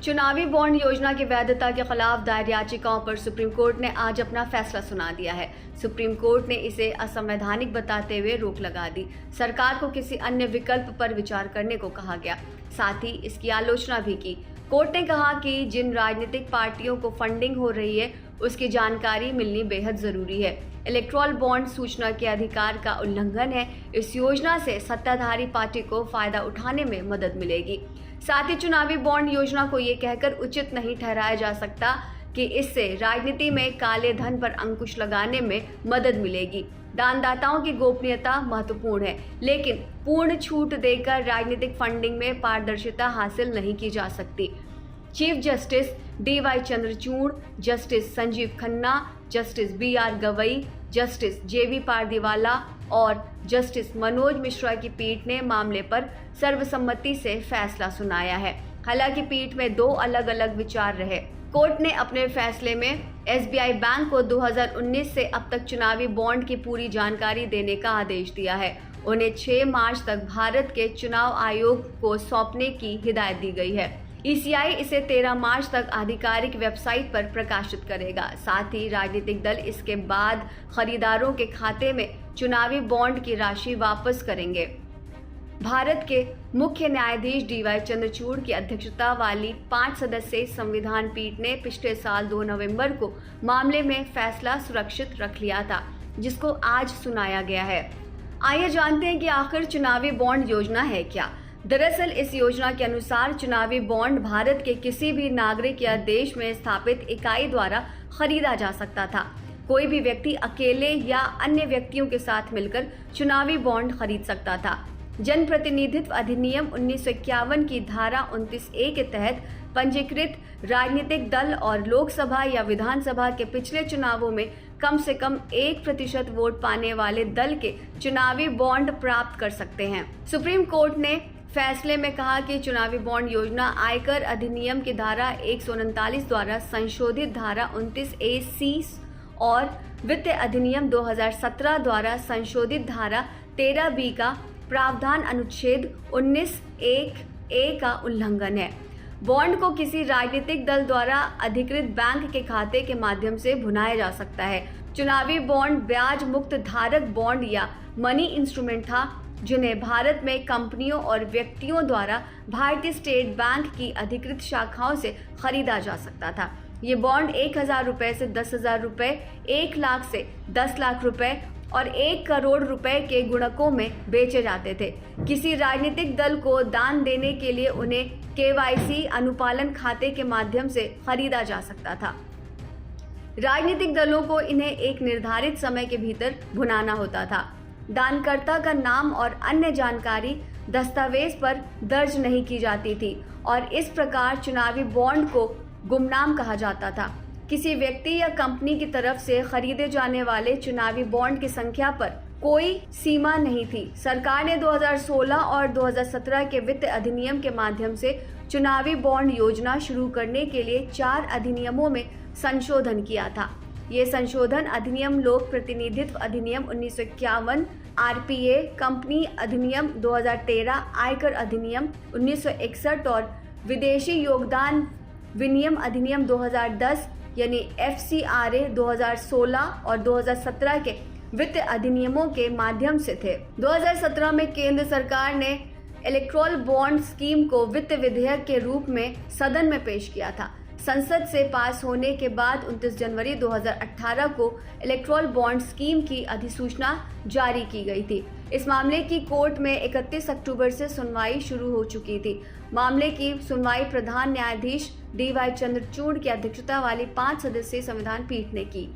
चुनावी बॉन्ड योजना की वैधता के खिलाफ दायर याचिकाओं पर सुप्रीम कोर्ट ने आज अपना फैसला सुना दिया है। सुप्रीम कोर्ट ने इसे असंवैधानिक बताते हुए रोक लगा दी। सरकार को किसी अन्य विकल्प पर विचार करने को कहा गया, साथ ही इसकी आलोचना भी की। कोर्ट ने कहा कि जिन राजनीतिक पार्टियों को फंडिंग हो रही है उसकी जानकारी मिलनी बेहद जरूरी है। इलेक्टोरल बॉन्ड सूचना के अधिकार का उल्लंघन है। इस योजना से सत्ताधारी पार्टी को फायदा उठाने में मदद मिलेगी। साथ ही चुनावी बॉन्ड योजना को ये कहकर उचित नहीं ठहराया जा सकता कि इससे राजनीति में काले धन पर अंकुश लगाने में मदद मिलेगी। दानदाताओं की गोपनीयता महत्वपूर्ण है, लेकिन पूर्ण छूट देकर राजनीतिक फंडिंग में पारदर्शिता हासिल नहीं की जा सकती। Chief justice DY Chandrachud, justice Sanjeev Khanna, justice BR Gavai, justice JB Pardiwala और जस्टिस मनोज मिश्रा की पीठ ने मामले पर सर्वसम्मति से फैसला सुनाया है। हालांकि पीठ में दो अलग अलग विचार रहे। कोर्ट ने अपने फैसले में SBI बैंक को 2019 से अब तक चुनावी बॉन्ड की पूरी जानकारी देने का आदेश दिया है। उन्हें 6 मार्च तक भारत के चुनाव आयोग को सौंपने की हिदायत दी गई है। ECI इसे 13 मार्च तक आधिकारिक वेबसाइट पर प्रकाशित करेगा। साथ ही राजनीतिक दल इसके बाद खरीदारों के खाते में चुनावी बॉन्ड की राशि वापस करेंगे। भारत के मुख्य न्यायाधीश DY चंद्रचूड़ की अध्यक्षता वाली 5 सदस्यीय संविधान पीठ ने पिछले साल 2 नवंबर को मामले में फैसला सुरक्षित रख लिया था, जिसको आज सुनाया गया है। आइए जानते हैं कि आखिर चुनावी बॉन्ड योजना है क्या। दरअसल इस योजना के अनुसार चुनावी बॉन्ड भारत के किसी भी नागरिक या देश में स्थापित इकाई द्वारा खरीदा जा सकता था। कोई भी व्यक्ति अकेले या अन्य व्यक्तियों के साथ मिलकर चुनावी बॉन्ड खरीद सकता था। जनप्रतिनिधित्व अधिनियम 1951 की धारा 29A के तहत पंजीकृत राजनीतिक दल और लोकसभा या विधानसभा के पिछले चुनावों में कम से कम 1% वोट पाने वाले दल के चुनावी बॉन्ड प्राप्त कर सकते हैं। सुप्रीम कोर्ट ने फैसले में कहा कि चुनावी बॉन्ड योजना आयकर अधिनियम की धारा 139 द्वारा संशोधित धारा 29AC और वित्त अधिनियम 2017 द्वारा संशोधित धारा 13B का प्रावधान अनुच्छेद 19(1)(a) का उल्लंघन है। बॉन्ड को किसी राजनीतिक दल द्वारा अधिकृत बैंक के खाते के माध्यम से भुनाया जा सकता है। चुनावी बॉन्ड ब्याज मुक्त धारक बॉन्ड या मनी इंस्ट्रूमेंट था, जिन्हें भारत में कंपनियों और व्यक्तियों द्वारा भारतीय स्टेट बैंक की अधिकृत शाखाओं से खरीदा जा सकता था। ये बॉन्ड 1000 रुपए से 10,000 रुपए, 1 लाख से 10 लाख रुपए और 1 करोड़ रुपए के गुणकों में बेचे जाते थे। किसी राजनीतिक दल को दान देने के लिए उन्हें KYC अनुपालन खाते के माध्यम से खरीदा जा सकता था। राजनीतिक दलों को इन्हें एक निर्धारित समय के भीतर भुनाना होता था। दानकर्ता का नाम और अन्य जानकारी दस्तावेज पर दर्ज नहीं की जाती थी और इस प्रकार चुनावी बॉन्ड को गुमनाम कहा जाता था। किसी व्यक्ति या कंपनी की तरफ से खरीदे जाने वाले चुनावी बॉन्ड की संख्या पर कोई सीमा नहीं थी। सरकार ने 2016 और 2017 के वित्त अधिनियम के माध्यम से चुनावी बॉन्ड योजना शुरू करने के लिए 4 अधिनियमों में संशोधन किया था। ये संशोधन अधिनियम लोक प्रतिनिधित्व अधिनियम 1951, RPA, कंपनी अधिनियम 2013, आयकर अधिनियम 1961 और विदेशी योगदान विनियम अधिनियम 2010 यानी FCRA 2016 और 2017 के वित्त अधिनियमों के माध्यम से थे। 2017 में केंद्र सरकार ने इलेक्टोरल बॉन्ड स्कीम को वित्त विधेयक के रूप में सदन में पेश किया था। संसद से पास होने के बाद 29 जनवरी 2018 को इलेक्टोरल बॉन्ड स्कीम की अधिसूचना जारी की गई थी। इस मामले की कोर्ट में 31 अक्टूबर से सुनवाई शुरू हो चुकी थी। मामले की सुनवाई प्रधान न्यायाधीश DY चंद्रचूड़ की अध्यक्षता वाली 5 सदस्यीय संविधान पीठ ने की।